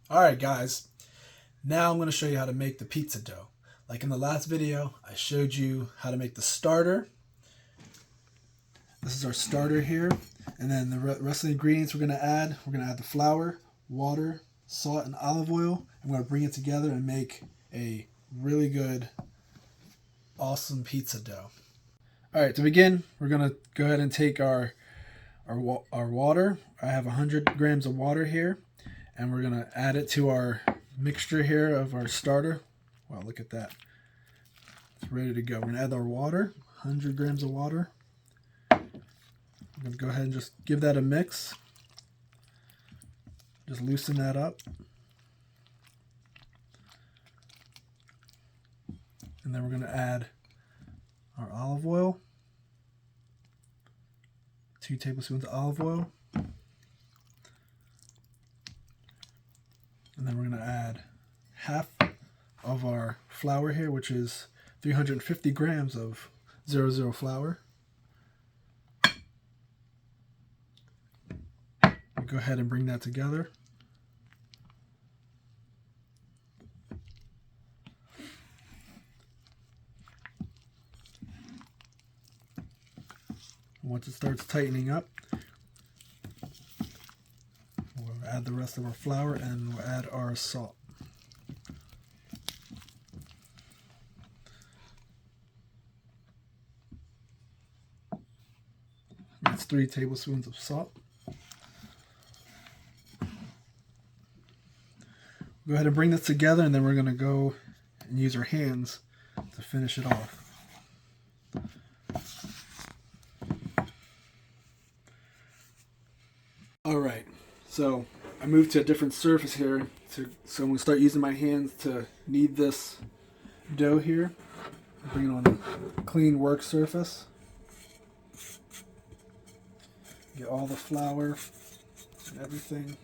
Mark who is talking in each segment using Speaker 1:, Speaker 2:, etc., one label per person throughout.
Speaker 1: Alright guys, now I'm going to show you how to make the pizza dough. Like in the last video, I showed you how to make the starter. This is our starter here. And then the rest of the ingredients we're going to add the flour, water, salt, and olive oil. I'm going to bring it together and make a really good, awesome pizza dough. Alright, to begin, we're going to go ahead and take our water. I have 100 grams of water here. And we're going to add it to our mixture here of our starter. Wow, look at that. It's ready to go. We're going to add our water, 100 grams of water. I'm going to go ahead and just give that a mix. Just loosen that up. And then we're going to add our olive oil. 2 tablespoons of olive oil. And then we're going to add half of our flour here, which is 350 grams of 00 flour. We go ahead and bring that together. Once it starts tightening up, we'll add the rest of our flour and we'll add our salt. That's 3 tablespoons of salt. Go ahead and bring this together, and then we're going to go and use our hands to finish it off. Alright, so I moved to a different surface here, so I'm going to start using my hands to knead this dough here. Bring it on a clean work surface. Get all the flour and everything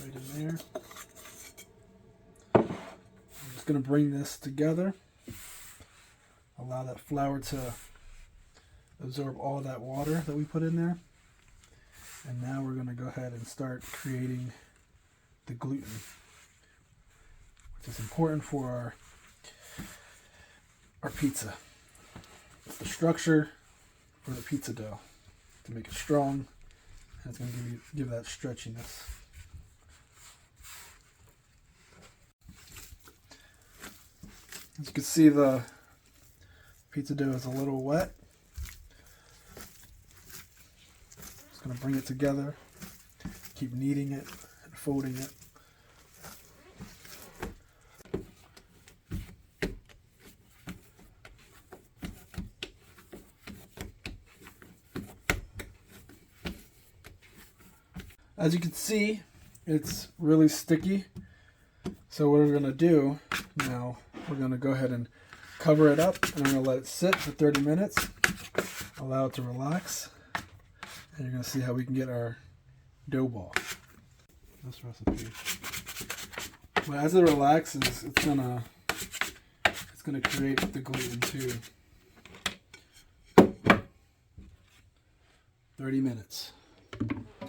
Speaker 1: right in there. I'm just going to bring this together. Allow that flour to absorb all that water that we put in there. And now we're going to go ahead and start creating the gluten, which is important for our pizza. It's the structure for the pizza dough to make it strong, and it's going to give that stretchiness. As you can see, the pizza dough is a little wet. Just going to bring it together, keep kneading it and folding it. As you can see, it's really sticky. So what we're going to do now, we're going to go ahead and cover it up, and I'm going to let it sit for 30 minutes. Allow it to relax. And you're going to see how we can get our dough ball. This recipe. But as it relaxes, it's gonna create the gluten too. 30 minutes.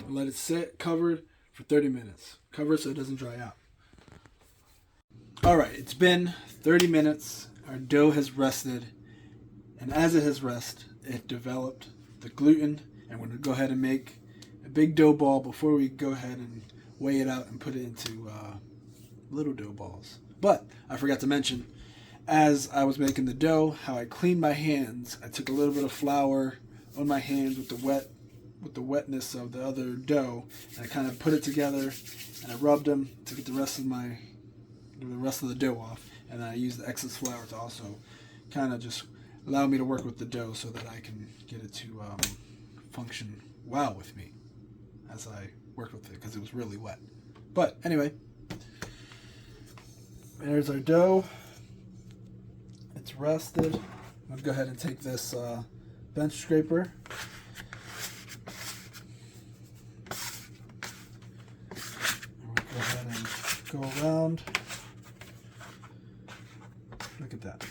Speaker 1: Let it sit covered for 30 minutes. Cover it so it doesn't dry out. Alright, it's been 30 minutes. Our dough has rested. And as it has rested, it developed the gluten. And we're going to go ahead and make a big dough ball before we go ahead and weigh it out and put it into little dough balls. But I forgot to mention, as I was making the dough, how I cleaned my hands. I took a little bit of flour on my hands with the wetness of the other dough, and I kind of put it together, and I rubbed them to get the rest of the dough off, and then I used the excess flour to also kind of just allow me to work with the dough so that I can get it to function well with me as I worked with it, because it was really wet. But anyway, there's our dough. It's rested. I'm going to go ahead and take this bench scraper. Go ahead and go around. Look at that.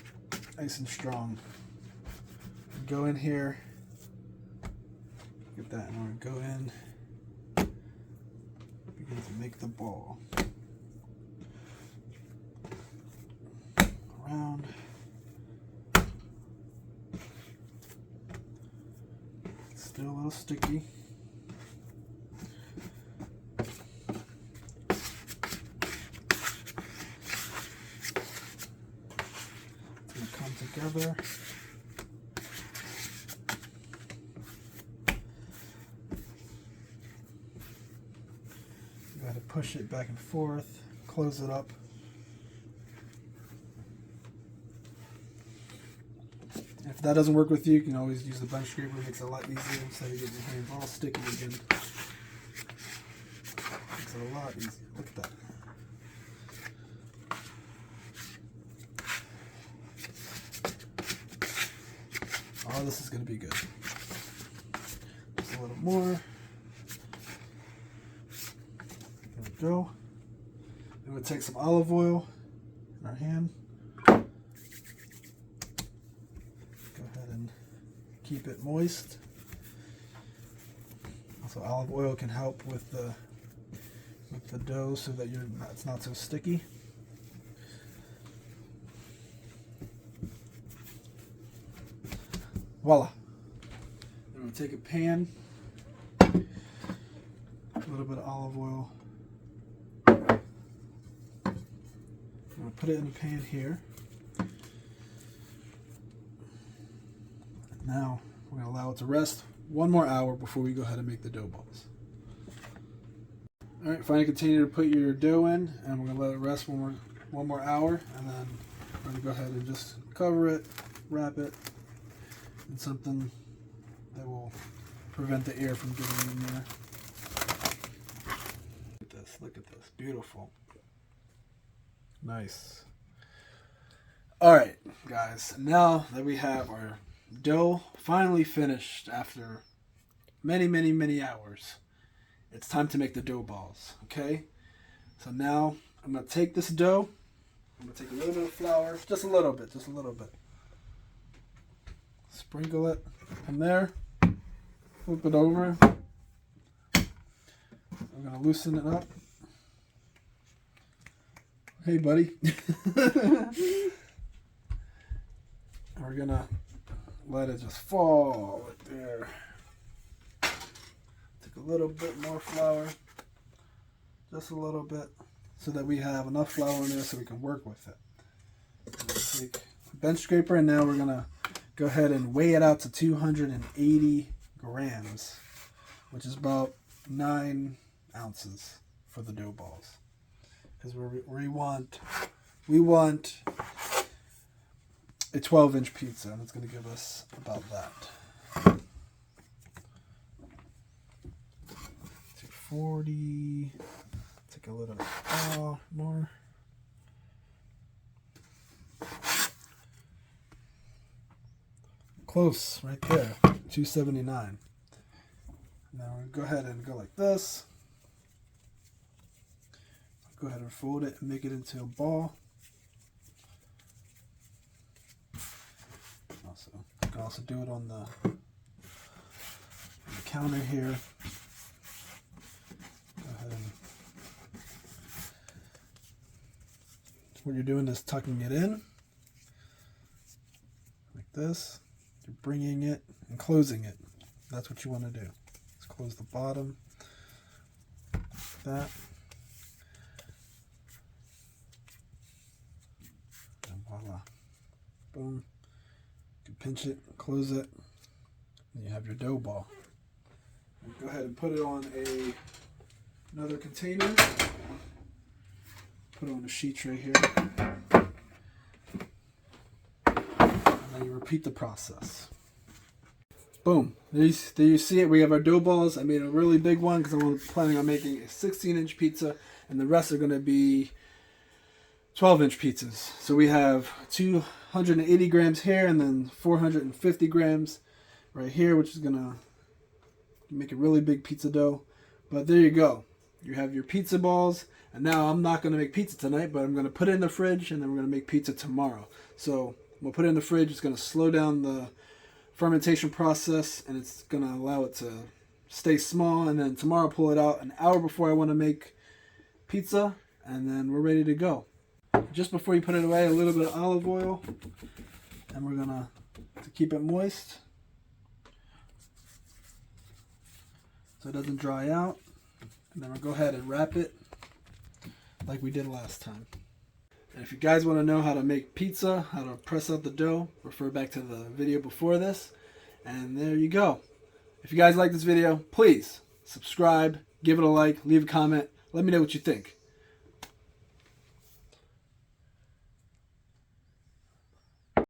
Speaker 1: Nice and strong. Go in here. Look at that. And we're going to go in. to make the ball. Around. It's still a little sticky. It's going to come together. You got to push it back and forth, close it up. If that doesn't work with you, you can always use the bench scraper. It makes it a lot easier instead of getting your hands all sticky again. Makes it a lot easier. Look at that. Oh, this is going to be good. Just a little more. There we go. And we'll take some olive oil in our hand. Keep it moist. Also, olive oil can help with the dough so that it's not so sticky. Voila. Then we'll take a pan, a little bit of olive oil. I'm going to put it in the pan here. Now, we're going to allow it to rest 1 more hour before we go ahead and make the dough balls. Alright, find a container to put your dough in, and we're going to let it rest one more hour, and then we're going to go ahead and just cover it, wrap it in something that will prevent the air from getting in there. Look at this, beautiful. Nice. Alright, guys, now that we have our dough finally finished after many hours, it's time to make the dough balls. Okay, so now I'm going to take this dough, I'm going to take a little bit of flour, just a little bit, sprinkle it in there, flip it over, I'm going to loosen it up. Hey buddy. We're going to let it just fall right there. Take a little bit more flour, just a little bit, so that we have enough flour in there so we can work with it. Take a bench scraper, and now we're gonna go ahead and weigh it out to 280 grams, which is about 9 ounces for the dough balls, because we want a 12-inch pizza, and it's going to give us about that. 240. Take a little more. Close, right there. 279. Now we'll go ahead and go like this. Go ahead and fold it and make it into a ball. You can also do it on the counter here. Go ahead and what you're doing is tucking it in like this. You're bringing it and closing it. That's what you want to do. Let's close the bottom like that. And voila. Boom. Pinch it, close it, and you have your dough ball. Go ahead and put it on another container. Put it on a sheet tray here. And then you repeat the process. Boom. There you see it. We have our dough balls. I made a really big one because I'm planning on making a 16-inch pizza, and the rest are going to be 12-inch pizzas. So we have 280 grams here and then 450 grams right here, which is going to make a really big pizza dough. But there you go. You have your pizza balls. And now I'm not going to make pizza tonight, but I'm going to put it in the fridge, and then we're going to make pizza tomorrow. So we'll put it in the fridge. It's going to slow down the fermentation process, and it's going to allow it to stay small. And then tomorrow pull it out an hour before I want to make pizza, and then we're ready to go. Just before you put it away, a little bit of olive oil, and we're gonna, to keep it moist so it doesn't dry out, and then we'll go ahead and wrap it like we did last time. And if you guys want to know how to make pizza, how to press out the dough, refer back to the video before this. And there you go. If you guys like this video, please subscribe, give it a like, leave a comment, let me know what you think.